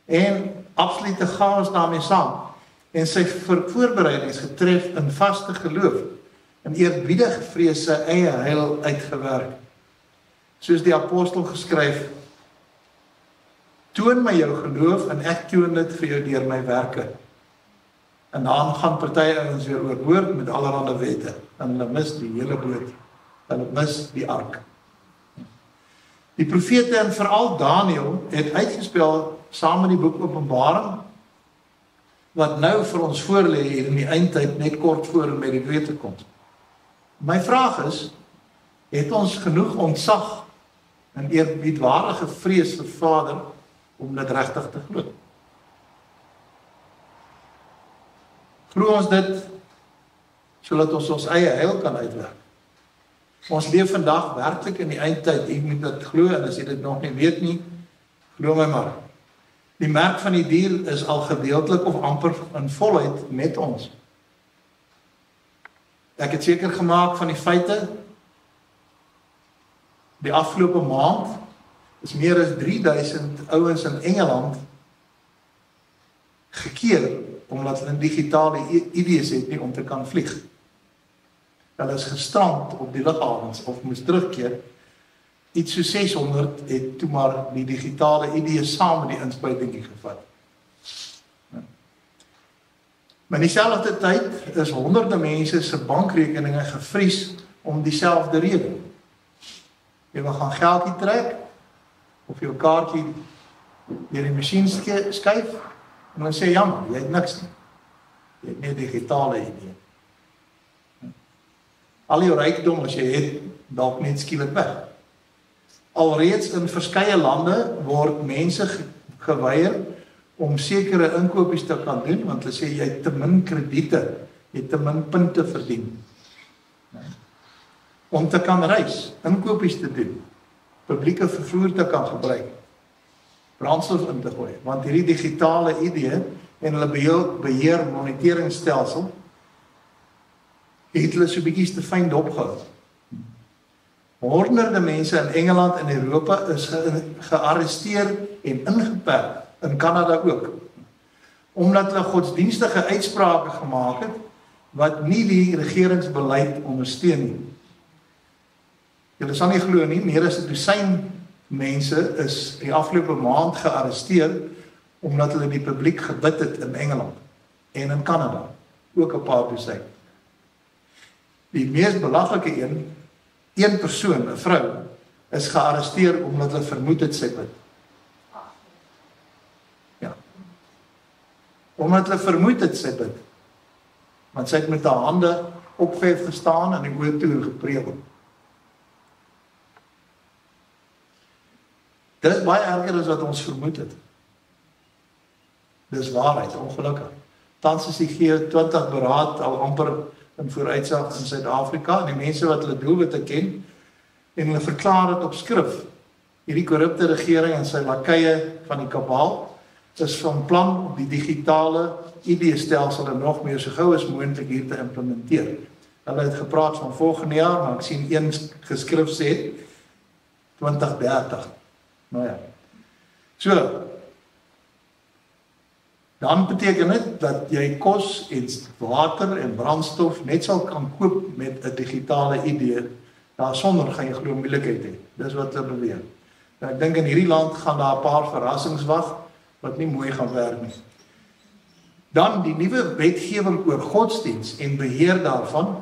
En absolute chaos daarmee saam. En sy voorbereiding is getref in vaste geloof. En eerbiedige vrees sy eie heil uitgewerk. Soos die apostel geskryf, toon my jou geloof en ek toon dit vir jou deur my werke. En dan gaan party ouens weer oorboord met allerlei wette. En hulle mis die hele boot. Hulle mis die ark. Die profete en veral Daniël het uitgespel saam met die boek Openbaring, wat nou vir ons voorlê hier in die eindtyd net kort voor en by die wete kom. My vraag is, het ons genoeg ontzag en eerbiedwaardige vrees vir Vader om dit regtig te glo? Glo ons dit sodat ons ons eie heil kan uitwerk? Ons leef vandag werklik in die eindtyd. Jy moet dit glo, en as jy dit nog nie weet nie, glo my maar. Die merk van die dier is al gedeeltelik of amper in volheid met ons. Ek het seker gemaak van die feite. Die afgelope maand is meer as 3000 ouens in Engeland gekeer omdat hulle digitale idees het nie om te kan vlieg. hulle is gestrand op die lughawens of moes terugkeer. Iets so 600 het toe maar die digitale ID saam met die inspuitingie gevat. Maar in dieselfde tyd is honderde mense se bankrekeninge gevries om dieselfde rede. Jy wil gaan geldjie trek, of jou kaartjie deur die masjien skuif, en dan sê jammer, jy het niks nie. Jy het nie 'n digitale ID. Al jou rykdom as jy het, dalk net skielik weg. Alreeds in verskeie lande word mense geweier om sekere inkopies te kan doen, want hulle sê jy het te min krediete, jy het te min punte verdien. Om te kan reis, inkopies te doen, publieke vervoer te kan gebruik, brandstof in te gooi, want hierdie digitale ID en hulle beheer moniteringstelsel het hulle so bietjies te fyn dopgehou. Honderde mense in Engeland en Europa is gearresteer en ingeperk, in Kanada ook, omdat hulle godsdienstige uitsprake gemaak het, wat nie die regeringsbeleid ondersteun nie. Julle sal nie glo nie, meer as 'n dosyn mense is die afgelope maand gearresteer, omdat hulle die publiek gebid het in Engeland en in Kanada, ook 'n paar dosyn. Die mees belaglike een persoon, 'n vrou, is gearresteer omdat hulle vermoed het sy bid. Ja. Omdat hulle vermoed het sy bid. Want sy het met haar hande opgehef gestaan en die oë toe gepreek. Dit is baie erger as wat ons vermoed het. Dis waarheid, ongelukkig. Tans is die G20 beraad al amper in vooruitsig in Suid-Afrika, en die mense wat hulle doelwitte ken, en hulle verklaar dit op skrif. Hierdie korrupte regering en sy lakeie van die kabaal is van plan om die digitale ID-stelsel en nog meer so gou as moontlik hier te implementeer. Hulle het gepraat van volgende jaar, maar ek sien een geskrif sê 2030. Nou ja. So, dan beteken dit dat jy kos en water en brandstof net sal kan koop met 'n digitale ID. Daarsonder gaan jy glo moeilikheid hê. Dis wat hulle beweer. Nou, ek dink in hierdie land gaan daar 'n paar verrassings wag wat nie mooi gaan werk nie. Dan die nuwe wetgewing oor godsdiens en beheer daarvan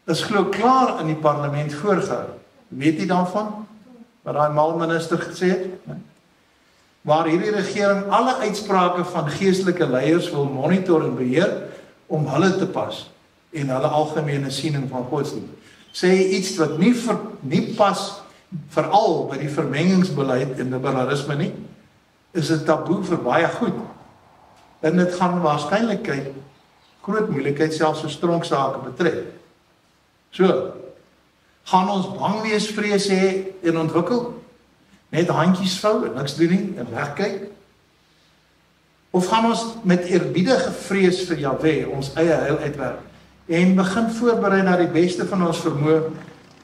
is glo klaar in die parlement voorgehou. Weet jy daarvan? Wat daai malminister gesê het? Waar hierdie regering alle uitsprake van geestelike leiers wil monitor en beheer om hulle te pas en hulle algemene siening van godsdienst. Sê iets wat nie pas veral by die vermengingsbeleid en liberalisme nie, is 'n taboe vir baie goed. En dit gaan waarskynlik groot moeilikheid selfs vir stronksaake betref. So, gaan ons bang wees, vrees hê en ontwikkel? Net handjies vou en niks doen nie en wegkyk? Of gaan ons met eerbiedige vrees vir Jahwe ons eie heil uitwerk en begin voorberei na die beste van ons vermoë,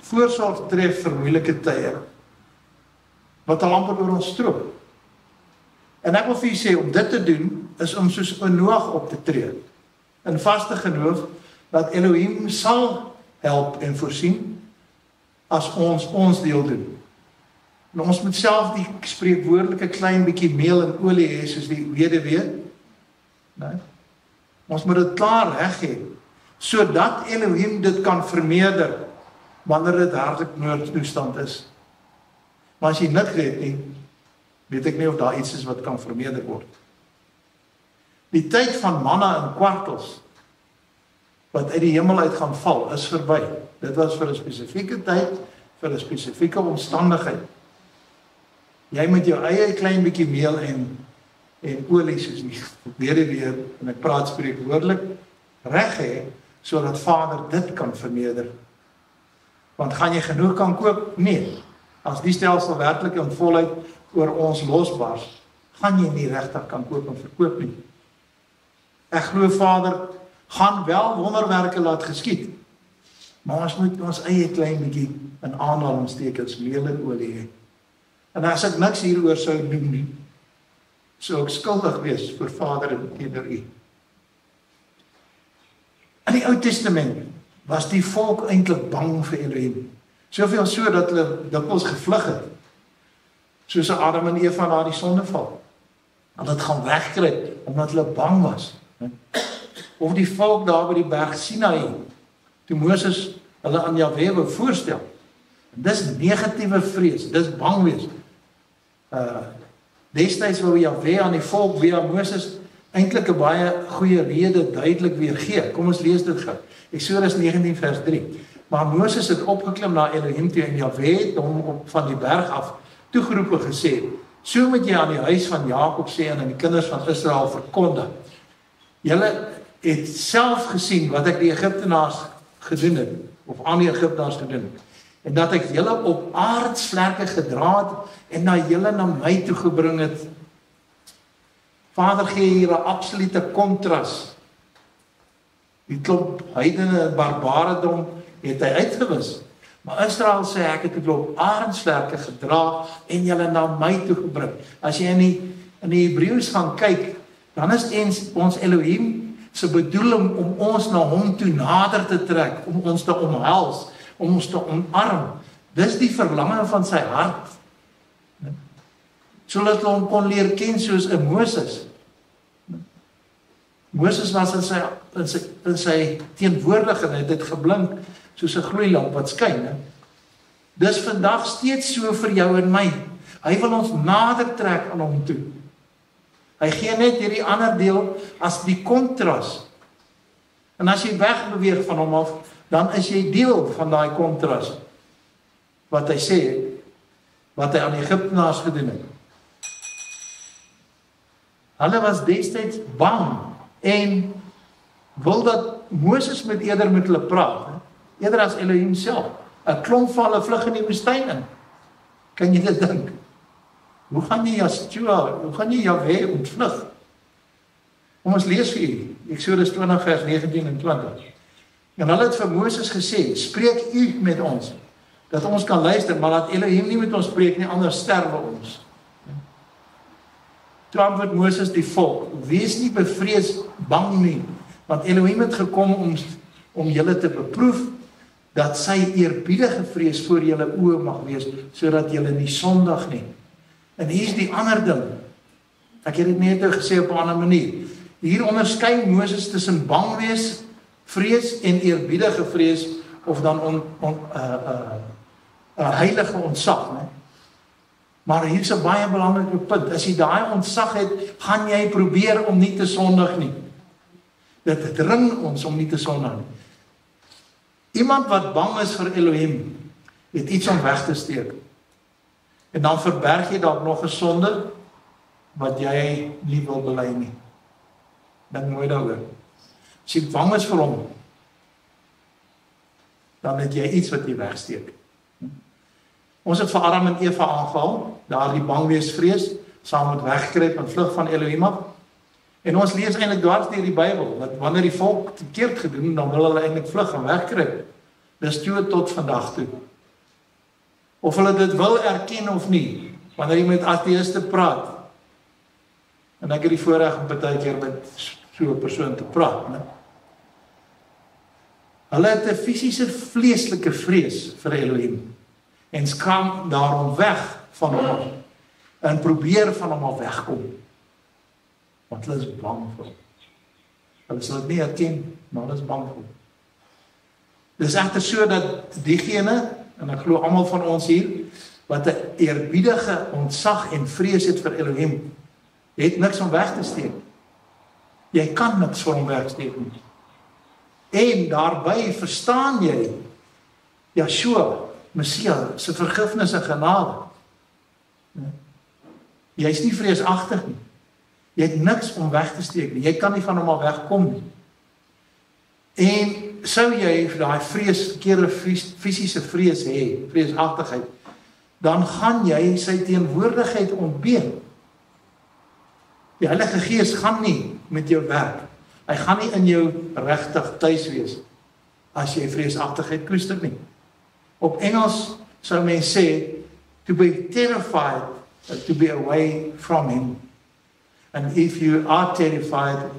voorsorg tref vir moeilike tye wat al amper oor ons stroop? En ek wil vir julle sê, om dit te doen is om soos 'n Noag op te tree, in vaste geloof dat Elohim sal help en voorsien as ons deel doen. En ons moet self die spreekwoordelike klein bietjie meel en olie hê soos die weduwee. Nee. Ons moet dit klaar reg hê sodat Elohim dit kan vermeerder wanneer dit hartlik noodtoestand is. Maar as jy niks het nie, weet ek nie of daar iets is wat kan vermeerder word. Die tyd van manna en kwartels wat uit die hemel uit gaan val is verby. Dit was vir 'n spesifieke tyd, vir 'n spesifieke omstandigheid. Jy met jou eie klein bietjie meel en olie soos die weer, en ek praat spreekwoordelik, reg hê sodat Vader dit kan vermeerder. Want gaan jy genoeg kan koop? Nee. As die stelsel werklik in volheid oor ons losbars, gaan jy nie regtig kan koop en verkoop nie. Ek glo Vader gaan wel wonderwerke laat geskied, maar ons moet ons eie klein bietjie in aanhalingstekens meel en olie hê. En as ek niks hieroor sou doen nie, sou ek skuldig wees vir Vader en teenoor U. In die Ou Testament was die volk eintlik bang vir Elohim. Soveel so dat hulle dikwels gevlug het. Soos Adam en Eva na die sondeval. Hulle het gaan wegkruip omdat hulle bang was. Of die volk daar by die berg Sinai, toe Moses hulle aan Jahwe wou voorstel. Dis negatiewe vrees, dis bang wees. Destyds wou Jahwe aan die volk via Moses eintlik 'n baie goeie rede duidelik weer gee. Kom ons lees dit gou. Eksodus 19 vers 3. Maar Moses het opgeklim na Elohim toe en Jahwe het hom op van die berg af toegeroep en gesê: "So moet jy aan die huis van Jakob sê en aan die kinders van Israel verkondig. Julle het self gesien wat ek die Egiptenaars gedoen het, of aan die Egiptenaars gedoen het, en dat ek julle op aardsvlerke gedra het en na julle na my toe gebring het." Vader gee hier 'n absolute kontras. Die klomp heidene en barbaredom het hy uitgewis. Maar Israel sê ek het julle op aardsvlerke gedra en julle na my toe gebring. As jy in die Hebreëus gaan kyk, dan is ons Elohim se bedoeling om ons na hom toe nader te trek, om ons te omhels, om ons te omarm. Dis die verlange van sy hart. Sodat hulle hom kon leer ken soos 'n Moses. Moses was in sy teenwoordigheid, het dit geblink soos 'n gloeilamp wat skyn. Dis vandag steeds so vir jou en my. Hy wil ons nader trek aan hom toe. Hy gee net hierdie ander deel as die kontras. En as jy wegbeweeg van hom af, dan is jy deel van daai kontras. Wat hy sê, wat hy aan die Egiptenaars gedoen het. Hulle was destyds bang en wil dat Moses eerder met hulle praat, eerder as Elohim self. 'n Klomp van hulle vlug in die woestyn in. Kan jy dit dink? Hoe gaan jy Jahwe ontvlug? Kom ons lees vir u, Eksodus 20 vers 19 en 20. En hulle het vir Moses gesê, spreek u met ons, dat ons kan luister, maar laat Elohim nie met ons spreek nie, anders sterwe ons. Toe antwoord Moses die volk, wees nie bevrees bang nie, want Elohim het gekom om julle te beproef, dat sy eerbiedige vrees voor julle oë mag wees, sodat julle nie sondig nie. En hier is die ander ding, ek het dit net gesê op 'n ander manier, hier onderskei Moses tussen bang wees, vrees en eerbiedige vrees, of dan heilige ontzag, né? Maar hier is 'n baie belangrike punt. As jy daai ontzag het, gaan jy probeer om nie te sondig nie. Dit dring ons om nie te sondig nie. Iemand wat bang is vir Elohim, het iets om weg te steek. En dan verberg jy dalk nog 'n sonde wat jy nie wil bely nie. Dink mooi daaroor. As jy bang is vir hom, dan het jy iets wat jy wegsteek. Ons het vir Adam en Eva aangehaal, daar die bangwees vrees, saam met wegkruip en vlug van Elohim af. En ons lees eintlik dwars deur die Bybel, dat wanneer die volk verkeerd gedoen, dan wil hulle eintlik vlug en wegkruip. Dis toe tot vandag toe. Of hulle dit wil erken of nie, wanneer jy met ateïste praat, en ek het die voorreg om baie keer met so 'n persoon te praat, né? Hulle het 'n fisiese vleeslike vrees vir Elohim, en skam daarom weg van hom, en probeer van hom af wegkom, want hulle is bang vir hom. Hulle sal dit nie erken, maar hulle is bang vir hom. Dis egter so dat diegene, en ek glo almal van ons hier, wat 'n eerbiedige ontzag en vrees het vir Elohim, het niks om weg te steek. Jy kan niks vir hom wegsteek nie. En daarby verstaan jy Yeshua, Messia, se vergifnis en genade. Jy is nie vreesagtig nie. Jy het niks om weg te steek nie. Jy kan nie van hom al wegkom nie. En sou jy daai verkeerde fisiese vrees hê, vreesagtigheid, dan gaan jy sy teenwoordigheid ontbeer. Die Heilige Gees gaan nie met jou werk. Hy gaan nie in jou regtig tuis wees as jy vreesagtigheid koester nie. Op Engels sou mens sê, to be terrified, to be away from him. And if you are terrified,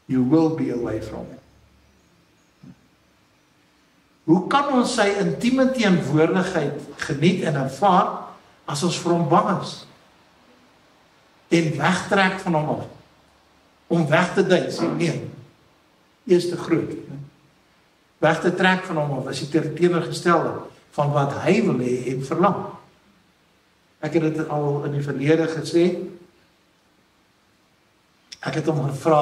you will be away from him. Hoe kan ons sy intieme teenwoordigheid geniet en ervaar as ons vir hom bang is en wegtrek van hom af? Om weg te dink, sê nee, eerste groot. Weg te trek van hom af is die teenoorgestelde van wat hy wil hê en verlang. Ek het dit al in die verlede gesê. Ek het hom gevra,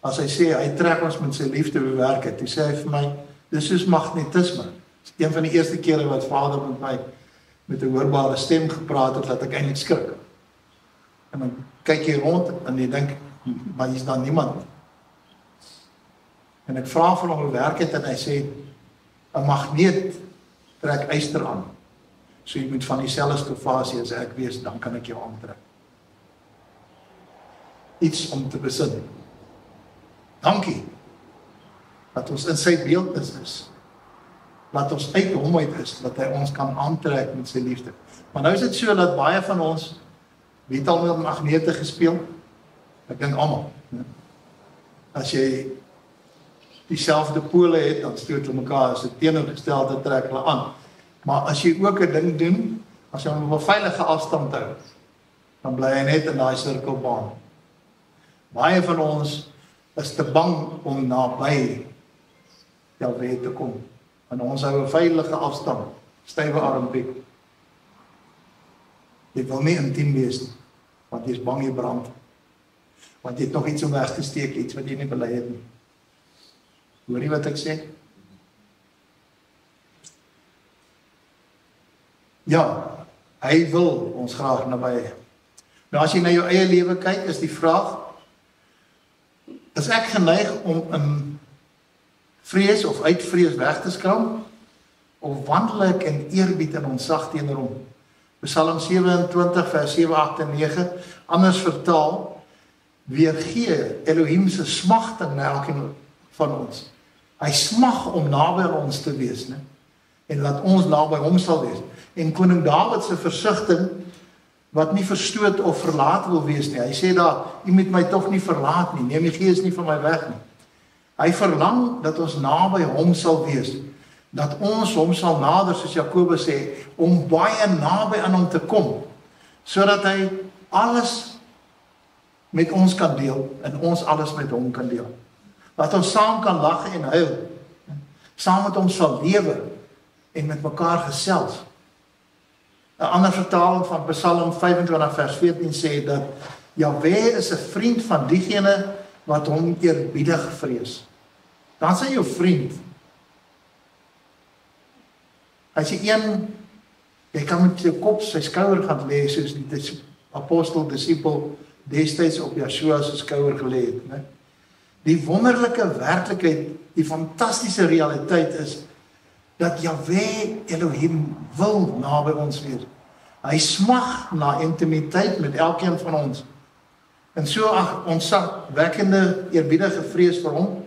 as hy sê, hy trek ons met sy liefde bewerk het, hy sê hy vir my, dis soos magnetisme. Dis een van die eerste kere wat Vader met my met 'n hoorbare stem gepraat het, dat ek eintlik skrik. En dan kyk jy rond en jy dink, maar hier is daar niemand. En ek vra vir hom hoe werk het en hy sê, 'n magneet trek yster aan. So jy moet van dieselfde stofasie as ek wees, dan kan ek jou aantrek. Iets om te besin. Dankie, dat ons in sy beeldnis is. Laat ons uit hom uit is, dat hy ons kan aantrek met sy liefde. Maar nou is dit so, dat baie van ons, wie het al met magnete gespeel? Ek dink almal. As jy dieselfde pole het, dan stoot hulle mekaar, as dit teenoorgestelde trek hulle aan. Maar as jy ook 'n ding doen, as jy hom op 'n veilige afstand hou, dan bly hy net in daai sirkelbaan. Baie van ons is te bang om naby Jahwe te kom. En ons hou 'n veilige afstand, stywe armpiek. Jy wil nie intiem wees nie, want jy is bang jy brand. Want jy het nog iets om weg te steek, iets wat jy nie bely het nie. Hoor jy wat ek sê? Ja, hy wil ons graag naby hê. Nou as jy na jou eie lewe kyk, is die vraag, is ek geneig om in vrees of uit vrees weg te skram, of wandel ek in eerbied en ontzag teenoor hom? Psalm 27 vers 7, 8 en 9, anders vertaal, weergee Elohim se smagting na elkeen van ons. Hy smag om naby aan ons te wees, né? En laat ons naby hom sal wees. En koning Dawid se versigtiging, wat nie verstoot of verlaat wil wees nie. Hy sê daar, u moet my tog nie verlaat nie, neem die gees nie van my weg nie. Hy verlang dat ons naby hom sal wees, dat ons hom sal nader, soos Jakobus sê, om baie naby aan hom te kom, sodat hy alles met ons kan deel, en ons alles met hom kan deel. Dat ons saam kan lag en huil, saam met hom sal lewe, en met mekaar gesels. 'n ander vertaling van Psalm 25 vers 14 sê dat Jahwe is 'n vriend van diegene wat hom eerbiedig vrees. Dan sê jou vriend. As jy jy kan met jou kop sy skouer gaan lê, soos die apostel, disipel, destyds op Yeshua se skouer gelê het, né? Die wonderlike werklikheid, die fantastiese realiteit is, dat Jahwe Elohim wil naby ons wees. Hy smag na intimiteit met elkeen van ons. En so ontzagwekkende eerbiedige vrees vir hom,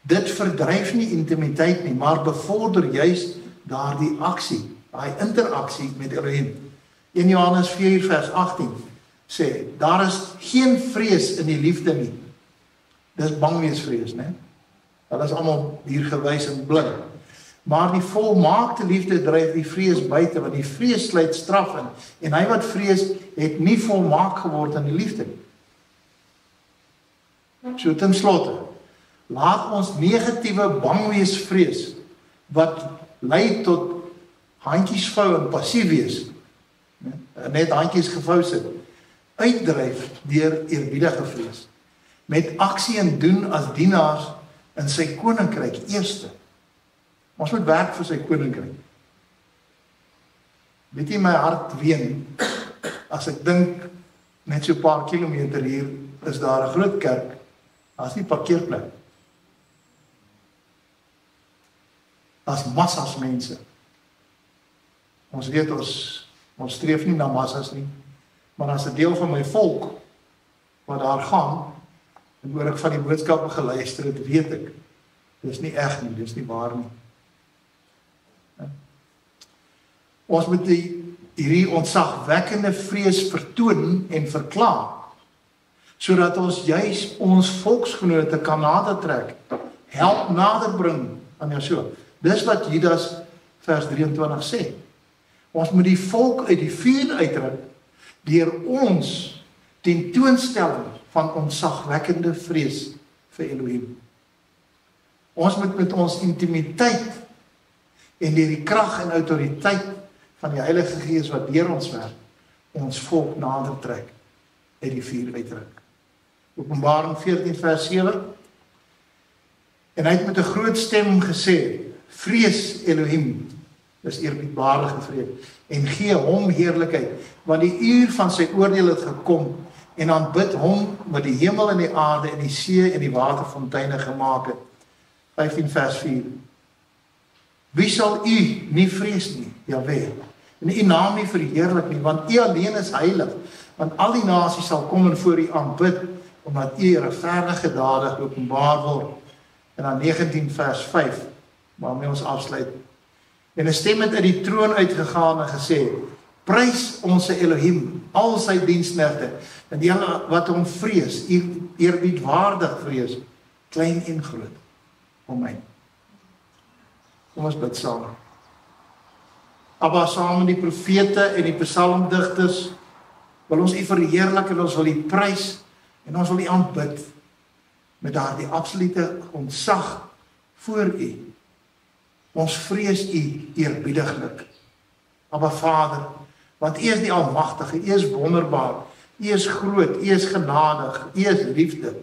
dit verdryf nie intimiteit nie, maar bevorder juis daardie aksie, daai interaksie met Elohim. 1 Johannes 4 vers 18 sê, daar is geen vrees in die liefde nie. Dis bangweesvrees, né? Hulle is almal hier gewys en blind. Maar die volmaakte liefde dryf die vrees buite, want die vrees sluit straf in. En hy wat vrees, het nie volmaak geword in die liefde nie. So ten slotte, laat ons negatiewe bangweesvrees, wat lei tot handjies vou en passief wees, net handjies gevou sit, uitdryf deur eerbiedige vrees. Met aksie en doen as dienaars in sy koninkryk eerste. Ons moet werk vir sy koninkryk. Weet jy, my hart ween, as ek dink, net so 'n paar kilometer hier, is daar 'n groot kerk, daar is nie parkeerplek. Daar is massas mense. Ons weet, ons streef nie na massas nie, maar as 'n deel van my volk, wat daar gaan, en hoor ek van die boodskappe geluister het, weet ek, dis nie reg nie, dis nie waar nie. Ons moet hierdie ontzagwekkende vrees vertoon en verklaar, sodat ons juis ons volksgenote kan nader trek, help nader bring aan Yeshua. Dis wat Judas vers 23 sê. Ons moet die volk uit die vuur uitruk deur ons tentoonstelling van ontzagwekkende vrees vir Elohim. Ons moet met ons intimiteit en deur die krag en autoriteit van die Heilige Gees wat deur ons werk, ons volk nader trek uit die vuur uitruk. Openbaring 14 vers 7. En hy het met 'n groot stem gesê, vrees Elohim, dis eerbiedwaardige vrees, en gee hom heerlikheid, want die uur van sy oordeel het gekom, en aanbid hom wat die hemel en die aarde en die see en die waterfonteine gemaak het. 15 vers 4. Wie sal u nie vrees nie, Jahwe, en u naam nie verheerlik nie, want u alleen is heilig, want al die nasies sal kom en voor u aanbid, omdat u regverdige dade openbaar word. En dan 19 vers 5, waarmee ons afsluit. En 'n stem het uit die troon uitgegaan en gesê, prys ons Elohim, al sy diensknegte, en die wat hom vrees, eerbiedwaardig vrees, klein en groot. Amen. Kom ons bid saam. Abba, saam met die profete en die psalmdigters, wil ons u verheerlik en ons wil u prys, en ons wil u aanbid, met daardie absolute ontzag voor u. Ons vrees u eerbiediglik. Abba Vader, want u is die Almagtige, u is wonderbaar, u is groot, u is genadig, u is liefde.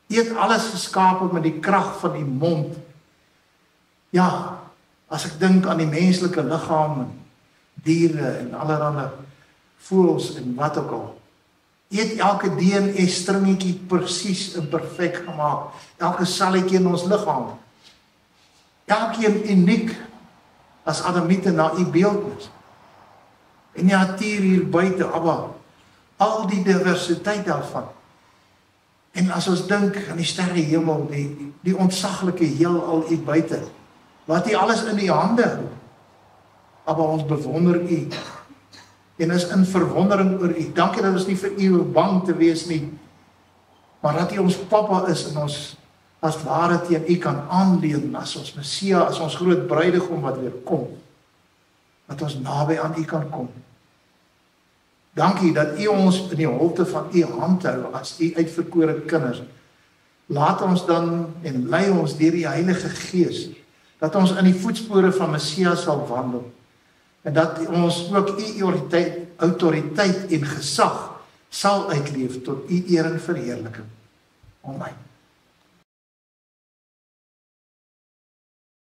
U het alles geskape met die krag van die mond. Ja, as ek dink aan die menslike liggaam, diere en allerlei voëls en wat ook al. U het elke DNA stringetjie presies en perfek gemaak. Elke selletjie in ons liggaam. Elkeen uniek as Adamiete na u beeldnis. En die natuur hier buite, Abba, al die diversiteit daarvan. En as ons dink aan die sterrehemel, die ontsaglike heelal hier buite, wat u alles in u hande, Abba, ons bewonder u. En is in verwondering oor u. Dankie dat ons nie vir u bang te wees nie, maar dat u ons Papa is en ons as ware teen u kan aanleun as ons Messia, as ons groot bruidegom wat weer kom, dat ons naby aan u kan kom. Dankie dat u ons in die holte van u hand hou as u uitverkore kinders. Laat ons dan en lei ons deur die Heilige Gees, dat ons in die voetspore van Messia sal wandel, en dat ons ook u autoriteit en gesag sal uitleef tot u eer en verheerliking. Amen.